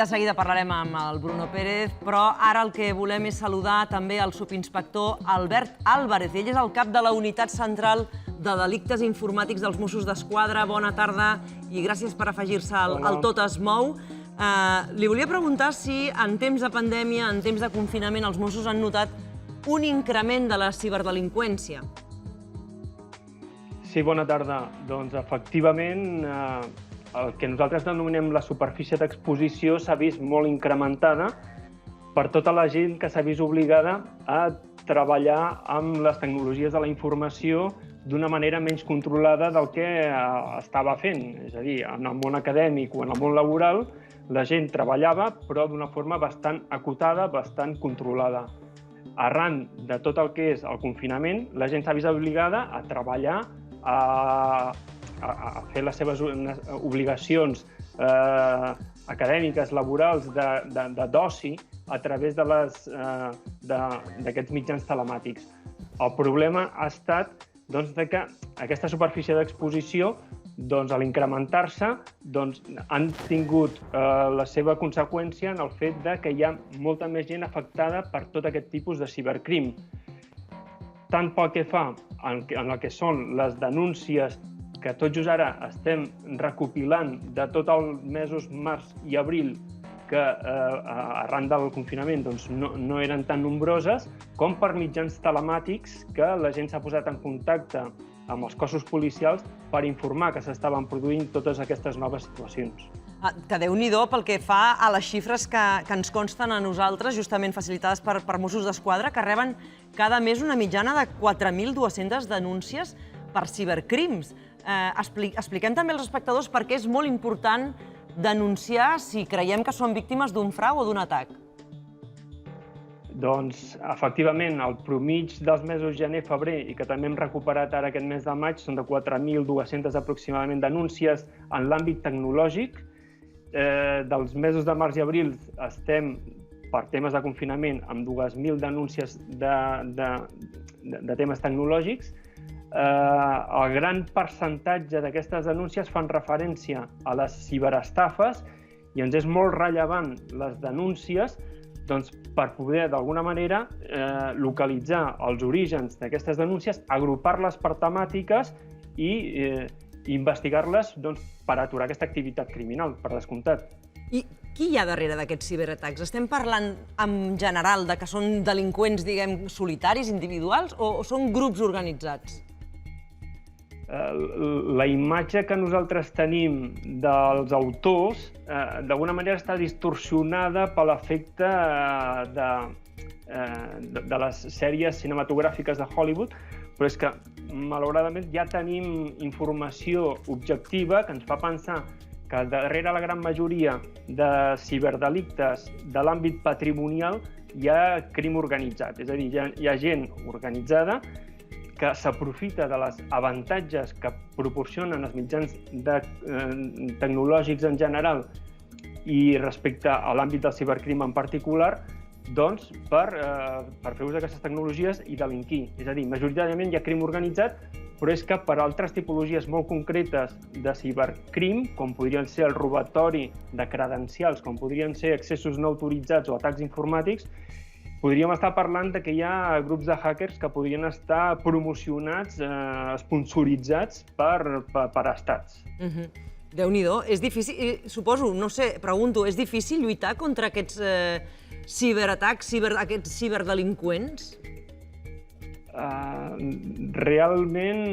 de seguida parlarem amb el Bruno Pérez, però ara el que volem és saludar també el subinspector Albert Álvarez. Ell és el cap de la Unitat Central de Delictes Informàtics dels Mossos d'Esquadra. Bona tarda i gràcies per afegir-se al Tot es mou. Li volia preguntar si en temps de pandèmia, en temps de confinament, els Mossos han notat un increment de la ciberdelinqüència. Sí, bona tarda. Doncs, efectivament, el que nosaltres denominem la superfície d'exposició s'ha vist molt incrementada per tota la gent que s'ha vist obligada a treballar amb les tecnologies de la informació d'una manera menys controlada del que estava fent. És a dir, en el món acadèmic o en el món laboral, la gent treballava, però d'una forma bastant acotada, bastant controlada. Arran de tot el que és el confinament, la gent s'ha vist obligada a treballar, a fer les seves obligacions acadèmiques, laborals, d'oci, a través d'aquests mitjans telemàtics. El problema ha estat que aquesta superfície d'exposició, a l'incrementar-se, han tingut la seva conseqüència en el fet que hi ha molta més gent afectada per tot aquest tipus de cibercrim. Tant pel que fa en el que són les denúncies que tot just ara estem recopilant de tots els mesos març i abril, que arran del confinament no eren tan nombroses, com per mitjans telemàtics que la gent s'ha posat en contacte amb els cossos policials per informar que s'estaven produint totes aquestes noves situacions. Que Déu-n'hi-do pel que fa a les xifres que ens consten a nosaltres, justament facilitades per Mossos d'Esquadra, que reben cada mes una mitjana de 4.200 denúncies per cibercrims. Expliquem també als espectadors per què és molt important denunciar si creiem que són víctimes d'un frau o d'un atac. Doncs, efectivament, el promig dels mesos gener-febrer, i que també hem recuperat ara aquest mes de maig, són de 4.200 aproximadament denúncies en l'àmbit tecnològic. Dels mesos de març i abril estem, per temes de confinament, amb 2.000 denúncies de temes tecnològics. El gran percentatge d'aquestes denúncies fan referència a les ciberestafes i ens és molt rellevant les denúncies per poder, d'alguna manera, localitzar els orígens d'aquestes denúncies, agrupar-les per temàtiques i investigar-les per aturar aquesta activitat criminal, per descomptat. I qui hi ha darrere d'aquests ciberatacs? Estem parlant en general de que són delinqüents, diguem, solitaris, individuals, o són grups organitzats? La imatge que nosaltres tenim dels autors d'alguna manera està distorsionada per l'efecte de les sèries cinematogràfiques de Hollywood, però és que, malauradament, ja tenim informació objectiva que ens fa pensar que darrere la gran majoria de ciberdelictes de l'àmbit patrimonial hi ha crim organitzat. És a dir, hi ha gent organitzada que s'aprofita de les avantatges que proporcionen els mitjans tecnològics en general i respecte a l'àmbit del cibercrim en particular, per fer ús d'aquestes tecnologies i delinquir. És a dir, majoritàriament hi ha crim organitzat, però és que per altres tipologies molt concretes de cibercrim, com podrien ser el robatori de credencials, com podrien ser accessos no autoritzats o atacs informàtics, podríem estar parlant que hi ha grups de hackers que podrien estar promocionats, sponsoritzats per estats. Déu-n'hi-do. És difícil, suposo, no sé, pregunto, és difícil lluitar contra aquests ciberatacs, aquests ciberdelinqüents? Realment,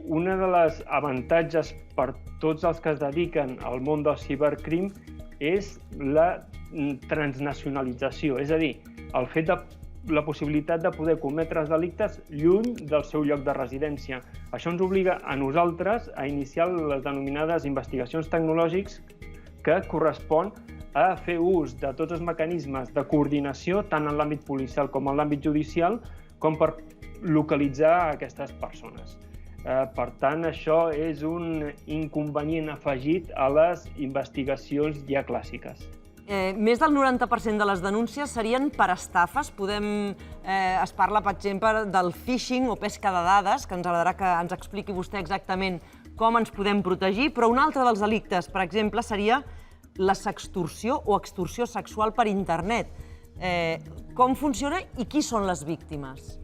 una de les avantatges per tots els que es dediquen al món del cibercrim és la transnacionalització, és a dir, el fet de la possibilitat de poder cometre els delictes lluny del seu lloc de residència. Això ens obliga a nosaltres a iniciar les denominades investigacions tecnològiques que correspon a fer ús de tots els mecanismes de coordinació, tant en l'àmbit policial com en l'àmbit judicial, com per localitzar aquestes persones. Per tant, això és un inconvenient afegit a les investigacions ja clàssiques. Més del 90% de les denúncies serien per estafes. Es parla, per exemple, del phishing o pesca de dades, que ens agradarà que ens expliqui vostè exactament com ens podem protegir, però un altre dels delictes, per exemple, seria la sextorsió o extorsió sexual per internet. Com funciona i qui són les víctimes?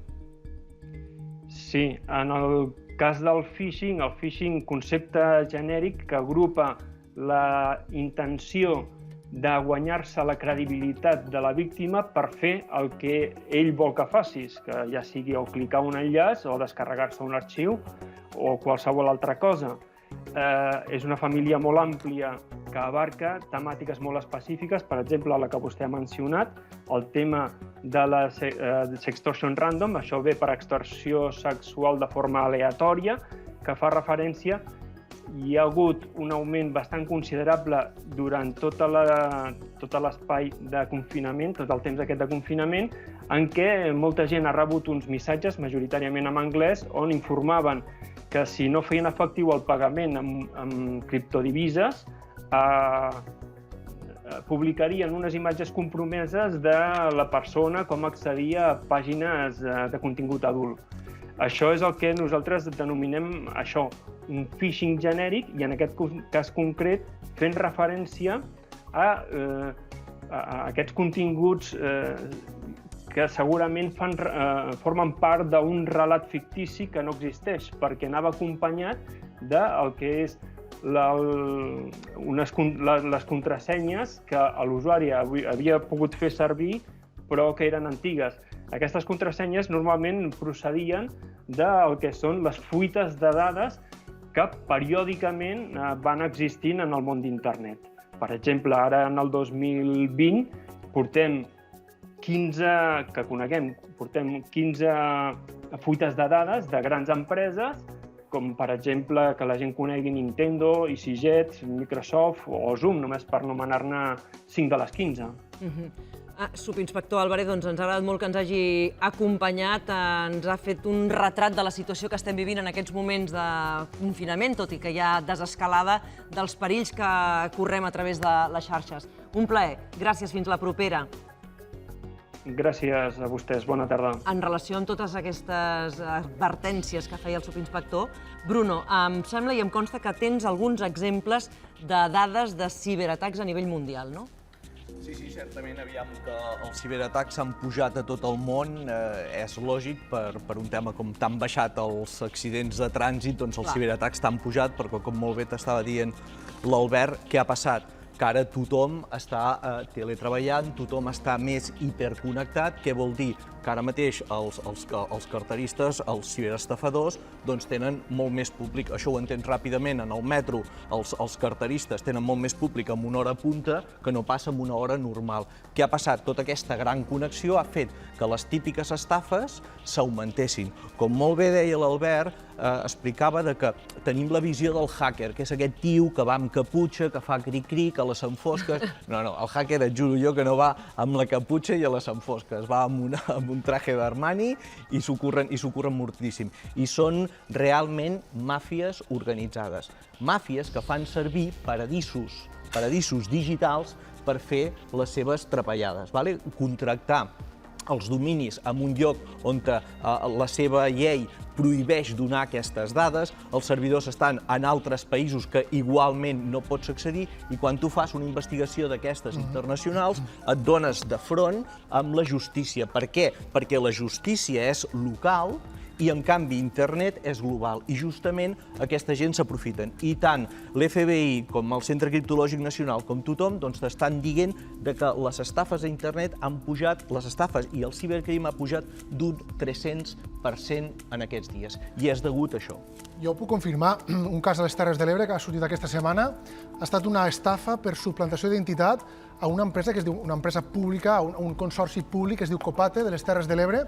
Sí, en el cas del phishing, concepte genèric que agrupa la intenció de guanyar-se la credibilitat de la víctima per fer el que ell vol que facis, que ja sigui o clicar un enllaç o descarregar-se un arxiu o qualsevol altra cosa. És una família molt àmplia que abarca temàtiques molt específiques, per exemple, la que vostè ha mencionat, el tema de la sextortion random, això ve per extorsió sexual de forma aleatòria, que fa referència hi ha hagut un augment bastant considerable durant tot l'espai de confinament, tot el temps aquest de confinament, en què molta gent ha rebut uns missatges, majoritàriament en anglès, on informaven que si no feien efectiu el pagament amb criptodivises, publicarien unes imatges compromeses de la persona com accedia a pàgines de contingut adult. Això és el que nosaltres denominem un phishing genèric i en aquest cas concret fent referència a aquests continguts que segurament formen part d'un relat fictici que no existeix, perquè anava acompanyat del que és les contrasenyes que l'usuari havia pogut fer servir però que eren antigues. Aquestes contrasenyes normalment procedien del que són les fuites de dades que periòdicament van existint en el món d'internet. Per exemple, ara en el 2020 portem 15 fuites de dades de grans empreses, com per exemple que la gent conegui Nintendo, EasyJet, Microsoft o Zoom, només per nomenar-ne 5 de les 15. Subinspector Álvarez, ens ha agradat molt que ens hagi acompanyat, ens ha fet un retrat de la situació que estem vivint en aquests moments de confinament, tot i que hi ha desescalada dels perills que correm a través de les xarxes. Un plaer. Gràcies, fins la propera. Gràcies a vostès, bona tarda. En relació amb totes aquestes advertències que feia el subinspector, Bruno, em sembla i em consta que tens alguns exemples de dades de ciberatacs a nivell mundial, no? Sí, certament, aviam que els ciberatacs s'han pujat a tot el món, és lògic, per un tema com t'han baixat els accidents de trànsit, doncs els ciberatacs t'han pujat, perquè com molt bé t'estava dient l'Albert, què ha passat? Que ara tothom està teletreballant, tothom està més hiperconnectat. Què vol dir? Que ara mateix els carteristes, els ciberestafadors, doncs tenen molt més públic. Això ho entens ràpidament. En el metro, els carteristes tenen molt més públic en una hora punta que no passa en una hora normal. Què ha passat? Tota aquesta gran connexió ha fet que les típiques estafes s'augmentessin. Com molt bé deia l'Albert, explicava que tenim la visió del hacker, que és aquest tio que va amb caputxa, que fa cri-cri, que les enfosques... No, el hacker, et juro jo, que no va amb la caputxa i a les enfosques, va amb un traje d'Armani i s'ho curren moltíssim. I són realment màfies organitzades. Màfies que fan servir paradisos digitals per fer les seves trapellades. Contractar els dominis en un lloc on la seva llei prohibeix donar aquestes dades, els servidors estan en altres països que igualment no pots accedir i quan tu fas una investigació d'aquestes internacionals et dones de front amb la justícia. Per què? Perquè la justícia és local i, en canvi, internet és global. I justament aquesta gent s'aprofiten. I tant l'FBI com el Centre Criptològic Nacional com tothom t'estan dient que les estafes a internet han pujat, les estafes i el cibercrim ha pujat d'un 300% en aquests dies. I és degut a això. Jo puc confirmar un cas a les Terres de l'Ebre que ha sortit aquesta setmana. Ha estat una estafa per suplantació d'identitat a una empresa que es diu, una empresa pública, un consorci públic que es diu Copate, de les Terres de l'Ebre,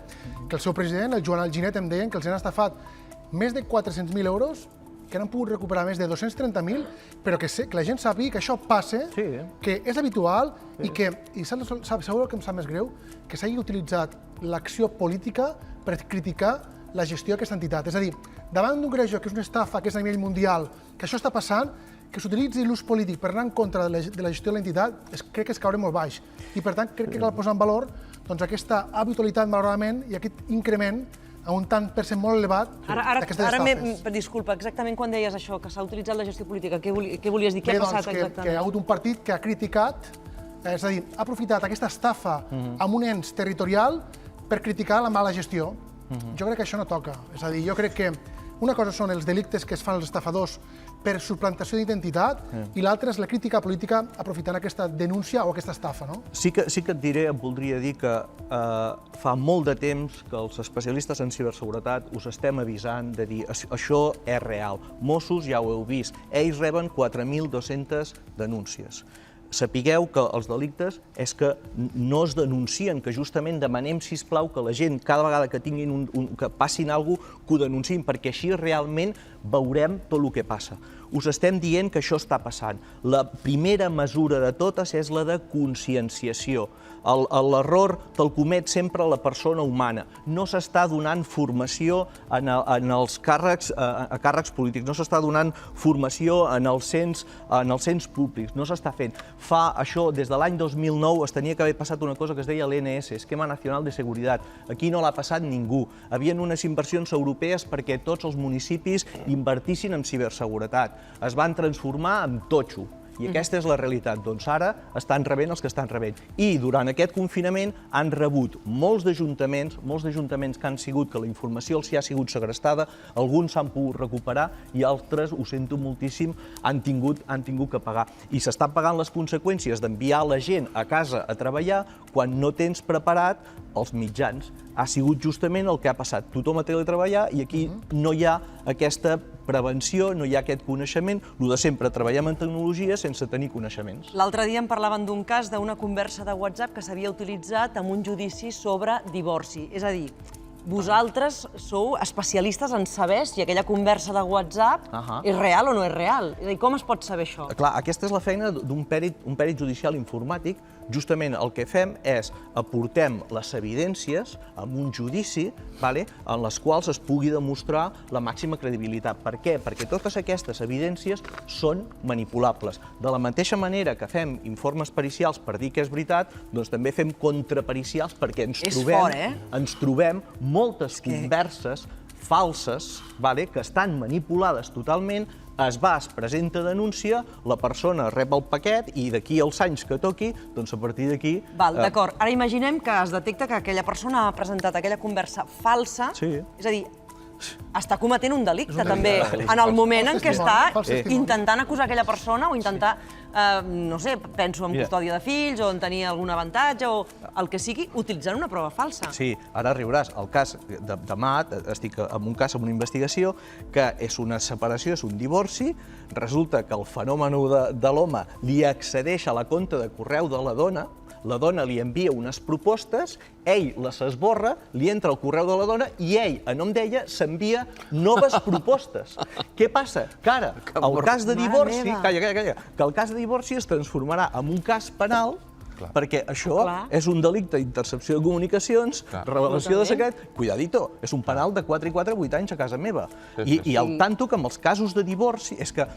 que el seu president, el Joan Alginet, em deien que els han estafat més de 400.000 euros, que han pogut recuperar més de 230.000, però que la gent sàpiga que això passa, que és habitual i que, sabeu el que em sap més greu? Que s'hagi utilitzat l'acció política per criticar la gestió d'aquesta entitat. És a dir, davant d'un greuge que és una estafa, que és a nivell mundial, que això està passant, que s'utilitzi l'ús polític per anar en contra de la gestió de l'entitat, crec que és caure molt baix. I, per tant, crec que cal posar en valor aquesta habitualitat, malauradament, i aquest increment a un tant per cent molt elevat d'aquestes estafes. Disculpa, exactament quan deies això, que s'ha utilitzat la gestió política, què volies dir? Què ha passat exactament? Que hi ha hagut un partit que ha criticat, és a dir, ha aprofitat aquesta estafa amb un ens territorial per criticar la mala gestió. Jo crec que això no toca. És a dir, jo crec que una cosa són els delictes que es fan els estafadors per suplantació d'identitat i l'altra és la crítica política aprofitant aquesta denúncia o aquesta estafa, no? Sí que et diré, em voldria dir que fa molt de temps que els especialistes en ciberseguretat us estem avisant de dir això és real. Mossos ja ho heu vist, ells reben 4.200 denúncies. Sapigueu que els delictes és que no es denuncien, que justament demanem, sisplau, que la gent, cada vegada que tinguin que passin alguna cosa, que ho denunciïn, perquè així realment veurem tot el que passa. Us estem dient que això està passant. La primera mesura de totes és la de conscienciació. L'error te'l comet sempre la persona humana. No s'està donant formació als càrrecs polítics, no s'està donant formació en els cens públics, no s'està fent. Fa això, des de l'any 2009 es tenia que haver passat una cosa que es deia l'ENS, Esquema Nacional de Seguridad. Aquí no l'ha passat ningú. Havien unes inversions europees perquè tots els municipis invertissin en ciberseguretat. Es van transformar en totxo. I aquesta és la realitat. Doncs ara estan rebent els que estan rebent. I durant aquest confinament han rebut molts d'ajuntaments que han sigut, que la informació els ha sigut segrestada, alguns s'han pogut recuperar i altres, ho sento moltíssim, han tingut que pagar. I s'estan pagant les conseqüències d'enviar la gent a casa a treballar quan no tens preparat els mitjans. Ha sigut justament el que ha passat. Tothom a teletreballar i aquí no hi ha aquesta prevenció, no hi ha aquest coneixement, el de sempre, treballem en tecnologia sense tenir coneixements. L'altre dia em parlaven d'un cas d'una conversa de WhatsApp que s'havia utilitzat en un judici sobre divorci. És a dir, vosaltres sou especialistes en saber si aquella conversa de WhatsApp és real o no és real. És a dir, com es pot saber això? Clar, aquesta és la feina d'un pèrit judicial informàtic. Justament el que fem és aportem les evidències en un judici en les quals es pugui demostrar la màxima credibilitat. Per què? Perquè totes aquestes evidències són manipulables. De la mateixa manera que fem informes pericials per dir que és veritat, doncs també fem contrapericials perquè ens trobem moltes converses falses que estan manipulades totalment. Es presenta denúncia, la persona rep el paquet i d'aquí als anys que toqui, doncs a partir d'aquí... D'acord. Ara imaginem que es detecta que aquella persona ha presentat aquella conversa falsa, és a dir, està cometent un delicte també en el moment en què està intentant acusar aquella persona o intentar, no sé, penso en custòdia de fills o en tenir algun avantatge o el que sigui, utilitzant una prova falsa. Sí, ara riuràs. El cas demà estic en un cas, en una investigació, que és una separació, és un divorci, resulta que el fenomen de l'home li accedeix a la compte de correu de la dona li envia unes propostes, ell les esborra, li entra al correu de la dona i ell, a nom d'ella, s'envia noves propostes. Què passa? Que ara el cas de divorci es transformarà en un cas penal perquè això és un delicte d'intercepció de comunicacions, revelació de secret. Cuidadito, és un penal de 4 i 4 a 8 anys a casa meva. I al tanto que amb els casos de divorci, és que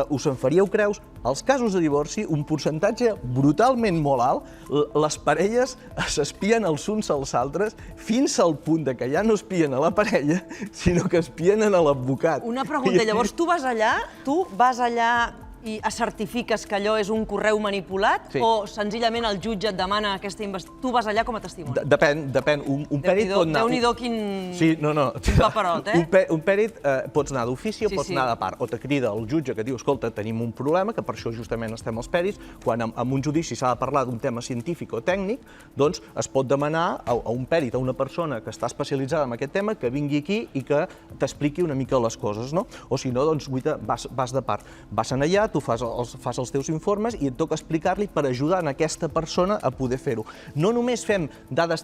us en faríeu creus, els casos de divorci, un percentatge brutalment molt alt, les parelles s'espien els uns als altres fins al punt que ja no espien a la parella, sinó que espien a l'advocat. Una pregunta, llavors tu vas allà i certifiques que allò és un correu manipulat o senzillament el jutge et demana aquesta investigació? Tu vas allà com a testimoni? Depèn. Un pèrit pot anar... Déu-n'hi-do quin paperot, Un pèrit pots anar d'ofici o pots anar de part. O te crida el jutge que diu, escolta, tenim un problema, que per això justament estem els pèrits, quan en un judici s'ha de parlar d'un tema científic o tècnic, doncs es pot demanar a un pèrit, a una persona que està especialitzada en aquest tema, que vingui aquí i que t'expliqui una mica les coses, no? O si no, doncs, guaita, vas de part. Vas allà, tu fas els teus informes i et toca explicar-li per ajudar a aquesta persona a poder fer-ho. No només fem dades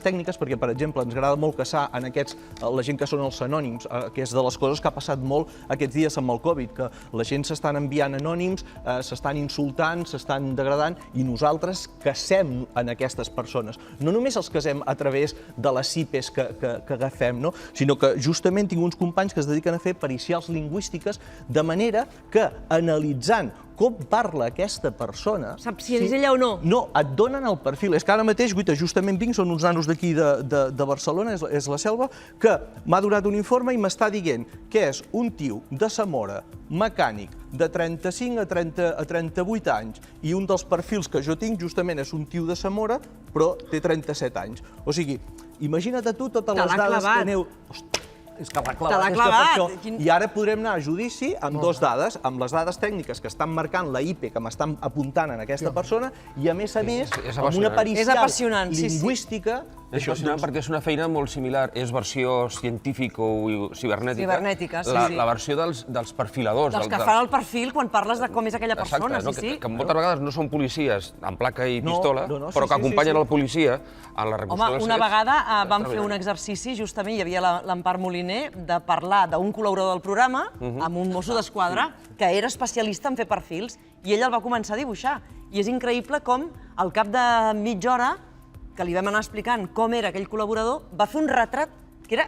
tècniques, perquè, per exemple, ens agrada molt caçar en la gent que són els anònims, que és de les coses que ha passat molt aquests dies amb el Covid, que la gent s'estan enviant anònims, s'estan insultant, s'estan degradant, i nosaltres cacem en aquestes persones. No només els casem a través de les IPs que agafem, sinó que justament tinc uns companys que es dediquen a fer pericials lingüístiques, de manera que analitzant com parla aquesta persona... Saps si és ella o no? No, et donen el perfil. És que ara mateix, guaita, justament vinc, són uns nanos d'aquí de Barcelona, és la Selva, que m'ha donat un informe i m'està dient que és un tio de Zamora, mecànic, de 35 a 38 anys, i un dels perfils que jo tinc justament és un tio de Zamora, però té 37 anys. O sigui, imagina't a tu totes les dades que aneu... És que l'ha clavat. I ara podrem anar a judici amb dues dades, amb les dades tècniques que estan marcant la IP, que m'estan apuntant en aquesta persona, i a més, amb una pericial lingüística... És apassionant perquè és una feina molt similar. És versió científico-cibernètica. Cibernètica, sí. La versió dels perfiladors. Dels que fan el perfil quan parles de com és aquella persona, sí, sí. Que moltes vegades no són policies amb placa i pistola, però que acompanyen el policia en la reconstrucció dels fets. Home, una vegada vam fer un exercici, justament, hi havia l'Empar Moliner, de parlar d'un col·laborador del programa amb un mosso d'esquadra que era especialista en fer perfils, i ell el va començar a dibuixar. I és increïble com, al cap de mitja hora, que li vam anar explicant com era aquell col·laborador, va fer un retrat que era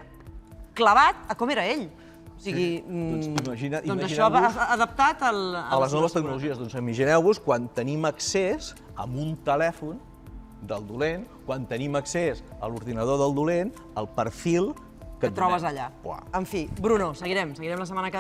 clavat a com era ell. O sigui, doncs això va adaptat a les noves tecnologies. Doncs imagineu-vos quan tenim accés a un telèfon del dolent, quan tenim accés a l'ordinador del dolent, el perfil que trobes allà. En fi, Bruno, seguirem la setmana que ve.